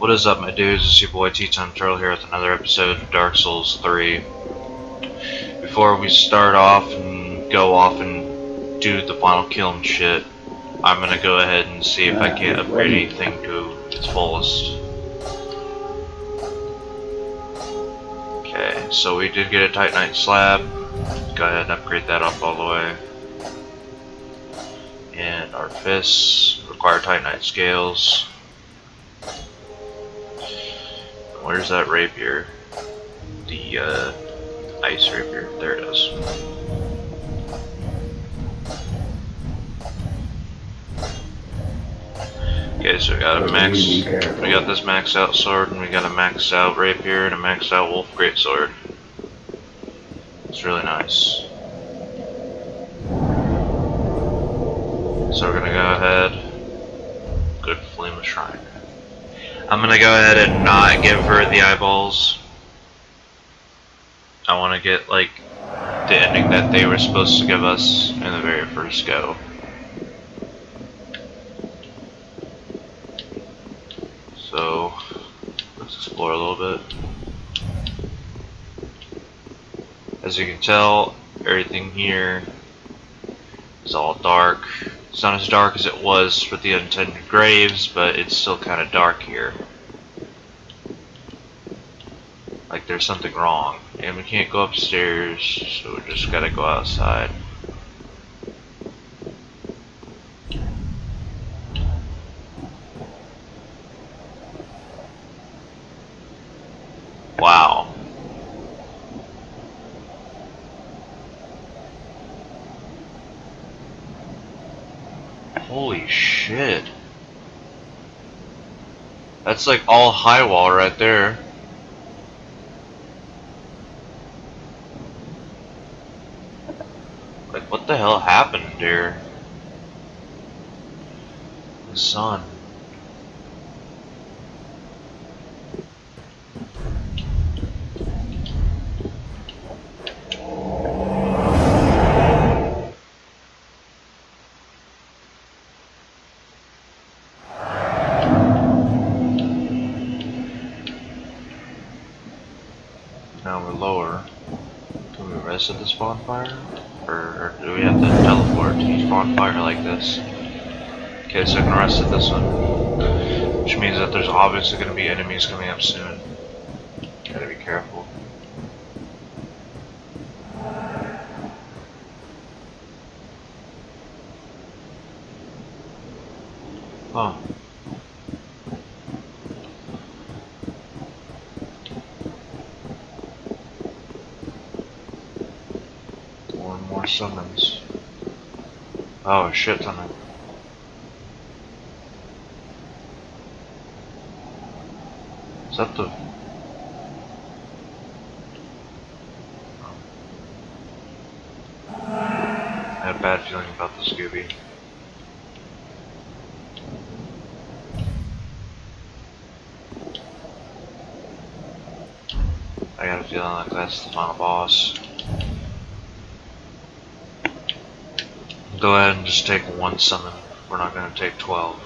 What is up, my dudes? It's your boy T-Time Turtle here with another episode of Dark Souls 3. Before we start off and go off and do the final kill and shit, I'm gonna go ahead and see if I can't upgrade anything to its fullest. Okay, so we did get a Titanite slab. Go ahead and upgrade that up all the way. And our fists require Titanite scales. Where's that rapier? The ice rapier. There it is. Okay, so we got a we got this maxed out sword, and we got a maxed out rapier and a maxed out wolf greatsword. It's really nice. So we're gonna go ahead. Good Flame of Shrine. I'm gonna go ahead and not give her the eyeballs. I want to get like the ending that they were supposed to give us in the very first go. So let's explore a little bit. As you can tell, everything here is all dark. It's not as dark as it was for the Untended Graves, but it's still kind of dark here. Like there's something wrong. And we can't go upstairs, so we just gotta go outside. Wow. Holy shit. That's like all high wall right there. Like what the hell happened here? The sun. Now we're lower. Can we rest at this bonfire? Or do we have to teleport to each bonfire like this? Okay, so I can rest at this one. Which means that there's obviously going to be enemies coming up soon. Gotta be careful. Huh. More summons. Oh, shit ton of. Is that the... I had a bad feeling about the Scooby. I got a feeling like that's the final boss. Go ahead and just take one summon. We're not going to take 12.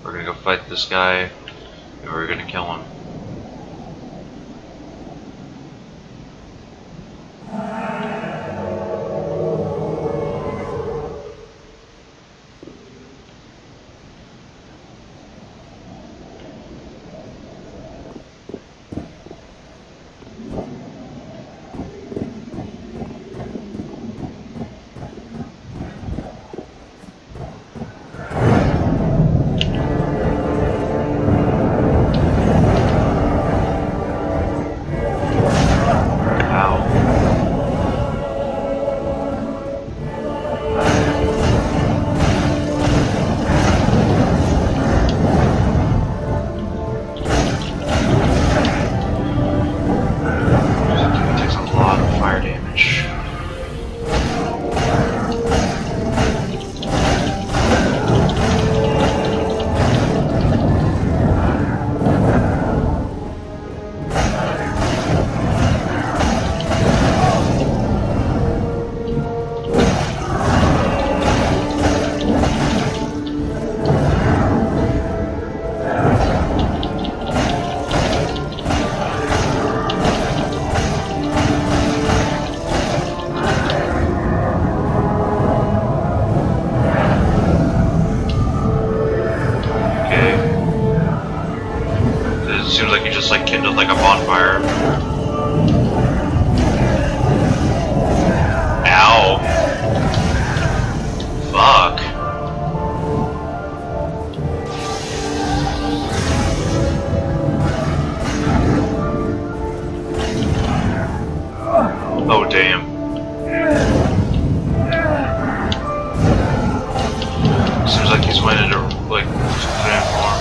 We're going to go fight this guy, and we're going to kill him. seems like he just like kindled like a bonfire. Ow. Fuck. Oh damn. Seems like he's waiting to like transform.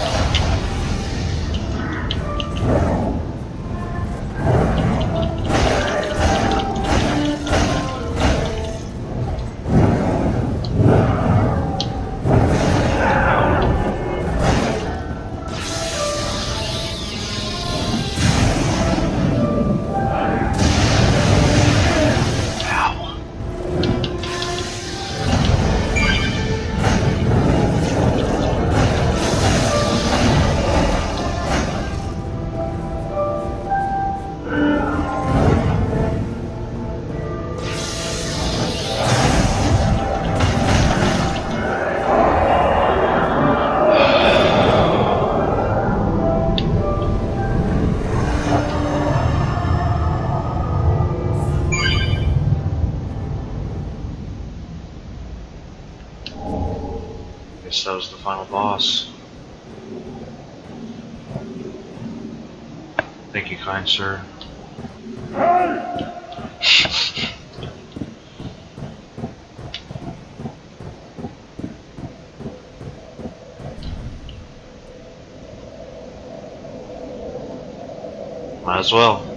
Guess that was the final boss. Thank you, kind sir. Might as well.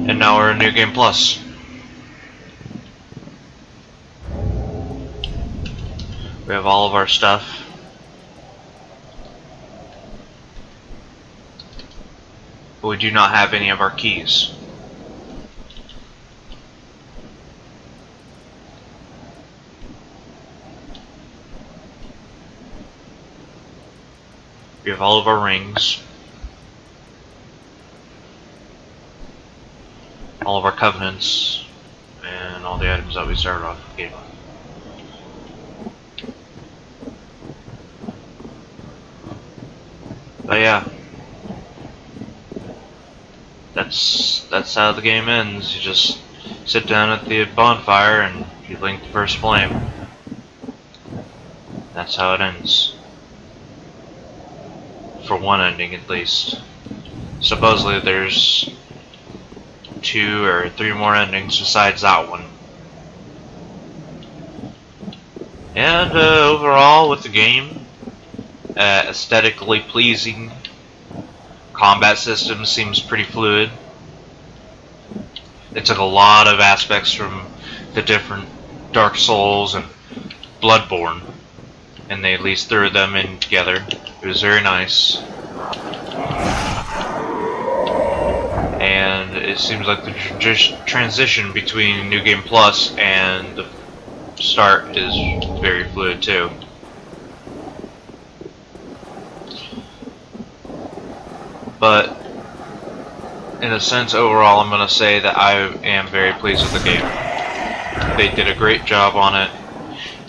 And now we're in New Game Plus. We have all of our stuff. But we do not have any of our keys. We have all of our rings. All of our covenants. And all the items that we started off the game with. But yeah. That's how the game ends. You just sit down at the bonfire and you link the first flame. That's how it ends. For one ending at least. Supposedly there's 2 or 3 more endings besides that one. And overall with the game, aesthetically pleasing. Combat system seems pretty fluid. They took a lot of aspects from the different Dark Souls and Bloodborne, and they at least threw them in together. It was very nice. And it seems like the transition between New Game Plus and start is very fluid too. But in a sense, overall, I'm going to say that I am very pleased with the game. They did a great job on it,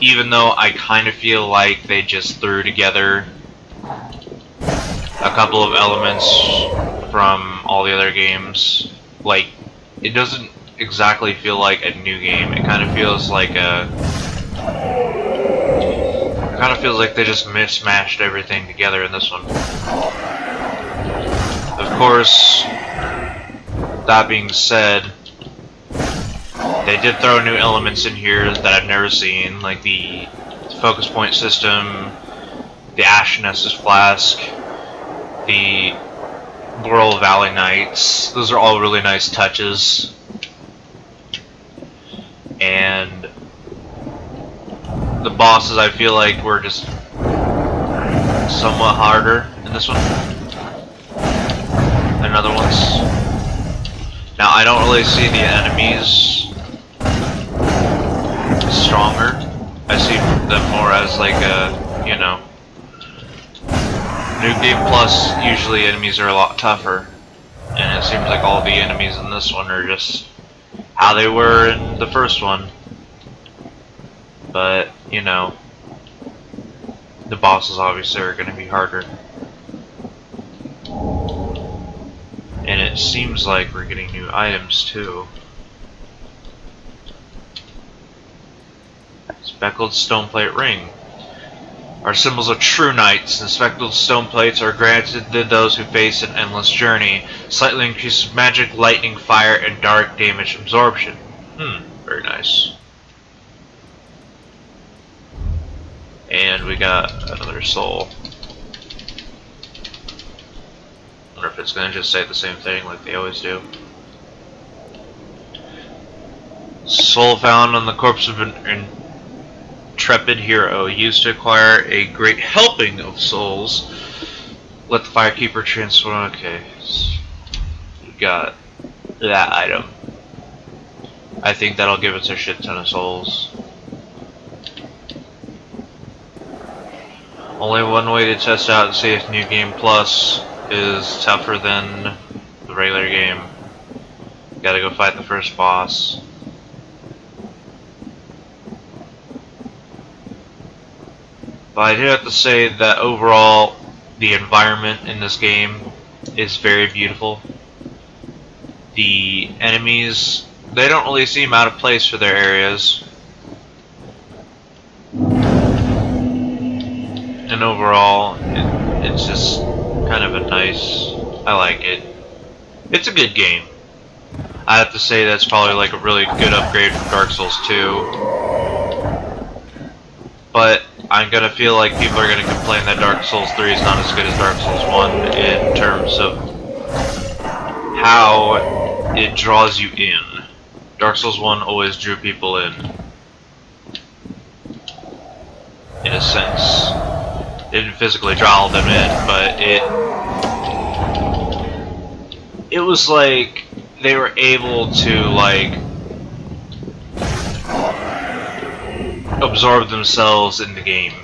even though I kind of feel like they just threw together a couple of elements from all the other games. Like, it doesn't exactly feel like a new game. It kind of feels like they just mismatched everything together in this one. Of course, that being said, they did throw new elements in here that I've never seen, like the focus point system, the Ashen Estus Flask, the Laurel Valley Knights. Those are all really nice touches. And the bosses, I feel like, were just somewhat harder in this one than other ones. Now, I don't really see the enemies stronger. I see them more as like a, you know, New Game Plus, usually enemies are a lot tougher. And it seems like all the enemies in this one are just how they were in the first one. But, you know, the bosses obviously are going to be harder. And it seems like we're getting new items too. Speckled Stoneplate Ring. Are symbols of true knights, and speckled stone plates are granted to those who face an endless journey. Slightly increases magic, lightning, fire, and dark damage absorption. Very nice. And we got another soul. Wonder if it's gonna just say the same thing like they always do. Soul found on the corpse of an intrepid hero, used to acquire a great helping of souls. Let the firekeeper transform. Okay, we got that item. I think that'll give us a shit ton of souls. Only one way to test out and see if New Game Plus is tougher than the regular game. Gotta go fight the first boss. But I do have to say that overall, the environment in this game is very beautiful. The enemies, they don't really seem out of place for their areas. And overall, it's just kind of a nice, I like it. It's a good game. I have to say that's probably like a really good upgrade from Dark Souls 2. But I'm gonna feel like people are gonna complain that Dark Souls 3 is not as good as Dark Souls 1 in terms of how it draws you in. Dark Souls 1 always drew people in a sense. It didn't physically draw them in, but it was like they were able to like absorb themselves in the game,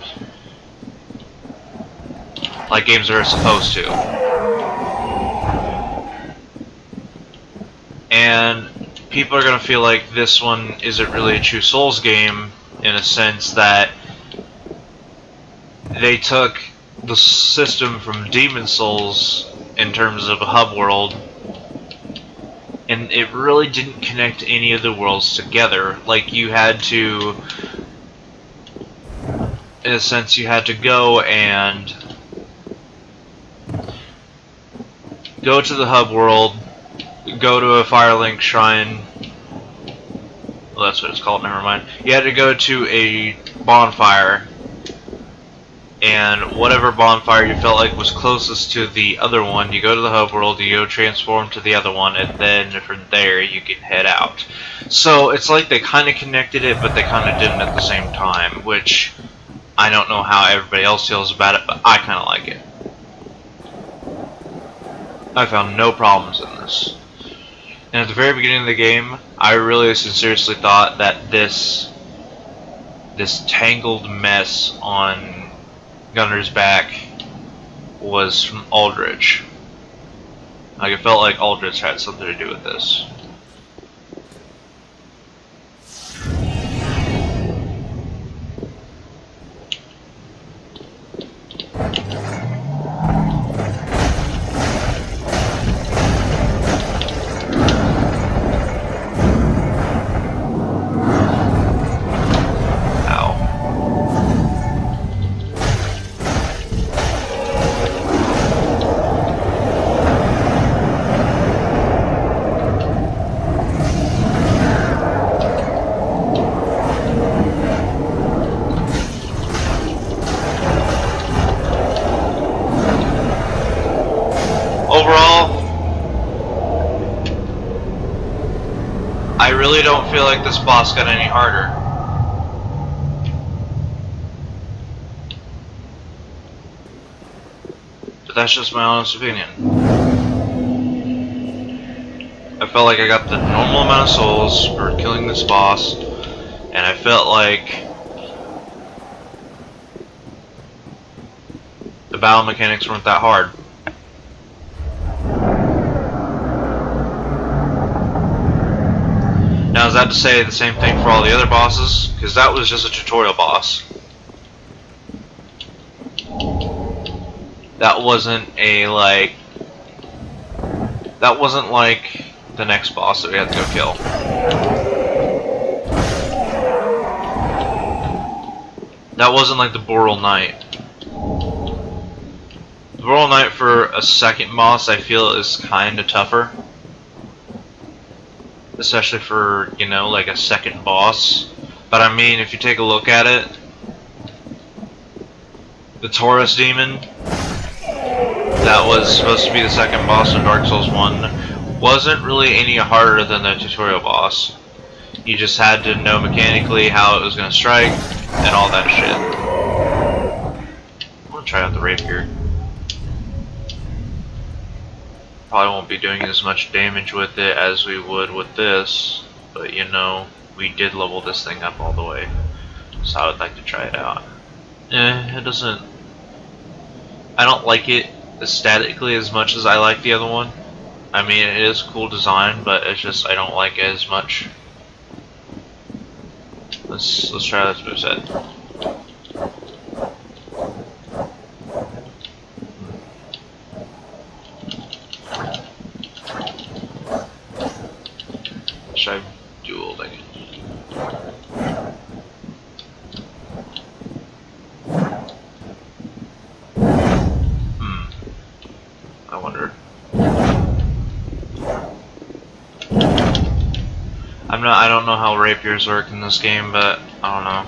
like games are supposed to. And people are gonna feel like this one isn't really a true Souls game in a sense that they took the system from Demon Souls in terms of a hub world, and it really didn't connect any of the worlds together. Like, you had to, in a sense, you had to go and go to the hub world, go to a Firelink shrine. Well, that's what it's called, never mind. You had to go to a bonfire, and whatever bonfire you felt like was closest to the other one, you go to the hub world, you go transform to the other one, and then from there you can head out. So it's like they kind of connected it, but they kind of didn't at the same time, which I don't know how everybody else feels about it, but I kind of like it. I found no problems in this. And at the very beginning of the game, I really sincerely thought that this this tangled mess on Gunner's back was from Aldrich. Like, it felt like Aldrich had something to do with this. Overall, I really don't feel like this boss got any harder. But that's just my honest opinion. I felt like I got the normal amount of souls for killing this boss, and I felt like the battle mechanics weren't that hard. Now, is that to say the same thing for all the other bosses? Because that was just a tutorial boss. That wasn't like the next boss that we had to go kill. That wasn't like the Boral Knight. The Boral Knight for a second boss, I feel, is kinda tougher. Especially for, you know, like a second boss. But I mean, if you take a look at it, the Taurus Demon, that was supposed to be the second boss in Dark Souls 1, wasn't really any harder than the tutorial boss. You just had to know mechanically how it was going to strike, and all that shit. I'm going to try out the rapier. Probably won't be doing as much damage with it as we would with this, but you know, we did level this thing up all the way, so I would like to try it out. It doesn't... I don't like it aesthetically as much as I like the other one. I mean, it is a cool design, but it's just I don't like it as much. Let's try this moveset. Should I dual again? I wonder. I don't know how rapiers work in this game, but I don't know.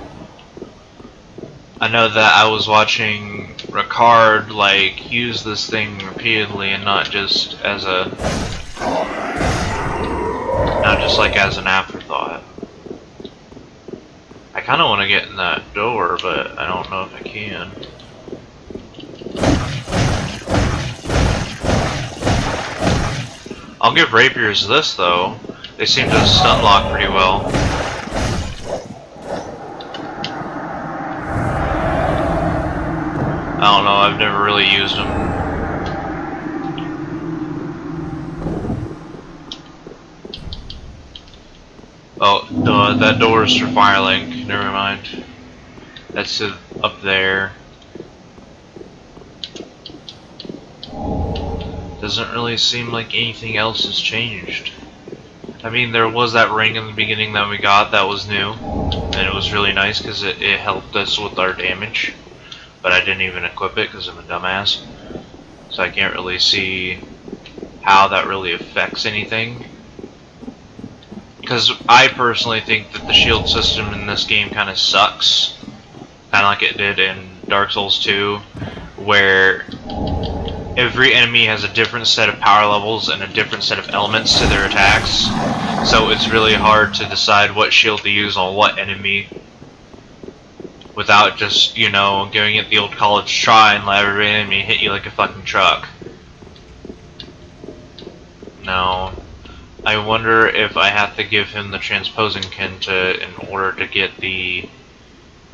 I know that I was watching Ricard like use this thing repeatedly and not just as an afterthought. I kind of want to get in that door, but I don't know if I can. I'll give rapiers this though. They seem to stun lock pretty well. I don't know, I've never really used them. Oh, that door is for Firelink. Never mind. That's up there. Doesn't really seem like anything else has changed. I mean, there was that ring in the beginning that we got that was new, and it was really nice because it helped us with our damage. But I didn't even equip it because I'm a dumbass. So I can't really see how that really affects anything. Because I personally think that the shield system in this game kind of sucks. Kind of like it did in Dark Souls 2, where every enemy has a different set of power levels and a different set of elements to their attacks. So it's really hard to decide what shield to use on what enemy without just, you know, giving it the old college try and let every enemy hit you like a fucking truck. Now, I wonder if I have to give him the transposing Kenta in order to get the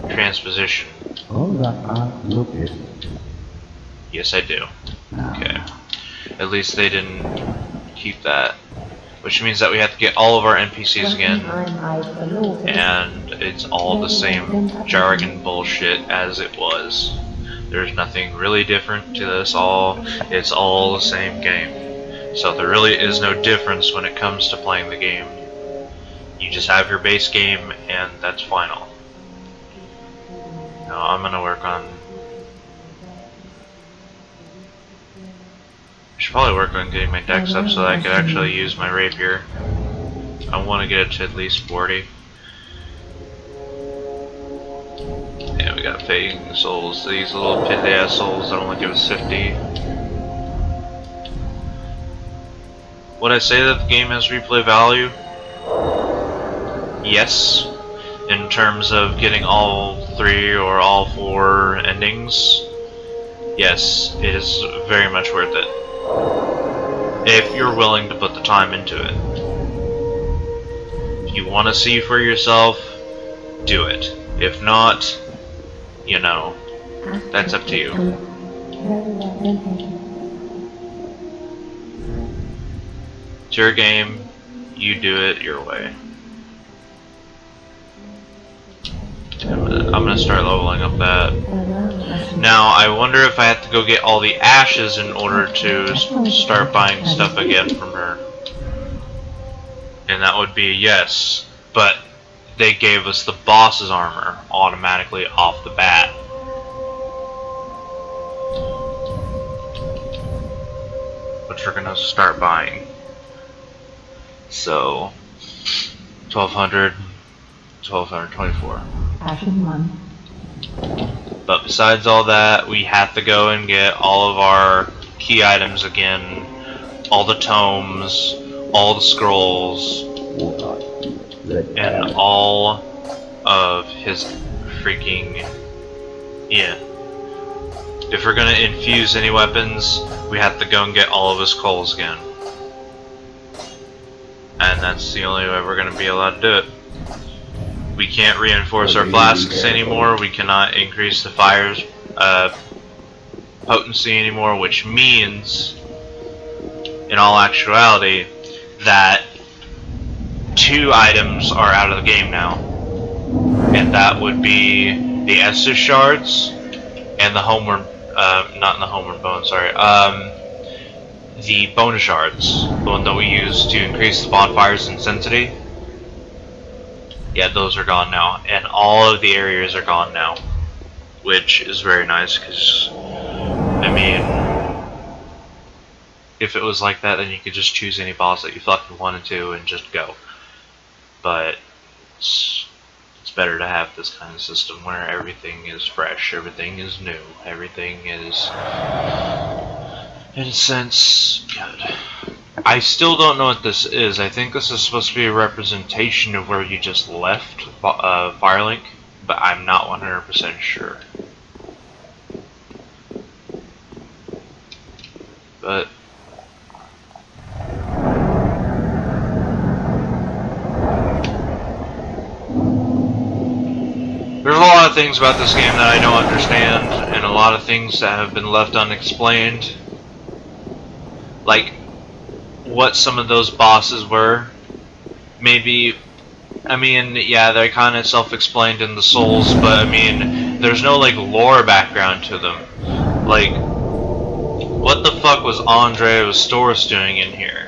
transposition. All that are located. Yes, I do. Okay. At least they didn't keep that. Which means that we have to get all of our NPCs again. And it's all the same jargon bullshit as it was. There's nothing really different to this all. It's all the same game. So there really is no difference when it comes to playing the game. You just have your base game and that's final. Now I'm gonna work on... I should probably work on getting my dex up so that I could actually use my rapier. I want to get it to at least 40. Yeah, we got fading souls. These little pithy ass souls that only give us 50. Would I say that the game has replay value? Yes. In terms of getting all 3 or all 4 endings, yes, it is very much worth it. If you're willing to put the time into it. If you want to see for yourself, do it. If not, you know, that's up to you. It's your game, you do it your way. I'm gonna start leveling up that. Now, I wonder if I have to go get all the ashes in order to start buying stuff again from her. And that would be a yes. But they gave us the boss's armor automatically off the bat. Which we're gonna start buying. So, 1200, 1224. Action 1. But besides all that, we have to go and get all of our key items again, all the tomes, all the scrolls, and all of his freaking... yeah. If we're gonna infuse any weapons, we have to go and get all of his coals again. And that's the only way we're gonna be allowed to do it. We can't reinforce our flasks anymore, we cannot increase the fire's potency anymore, which means, in all actuality, that 2 items are out of the game now. And that would be the Estus shards and the homeward, not in the homeward bone, sorry, the bonus shards, the one that we use to increase the bonfire's intensity. Yeah, those are gone now, and all of the areas are gone now, which is very nice, because, I mean, if it was like that, then you could just choose any boss that you fucking wanted to and just go. But it's better to have this kind of system where everything is fresh, everything is new, everything is, in a sense, good. I still don't know what this is. I think this is supposed to be a representation of where you just left Firelink, but I'm not 100% sure. But there's a lot of things about this game that I don't understand, and a lot of things that have been left unexplained. Like what some of those bosses were. Maybe, I mean, yeah, they're kind of self-explained in the Souls, but I mean, there's no like lore background to them. Like, what the fuck was Andre Storis doing in here?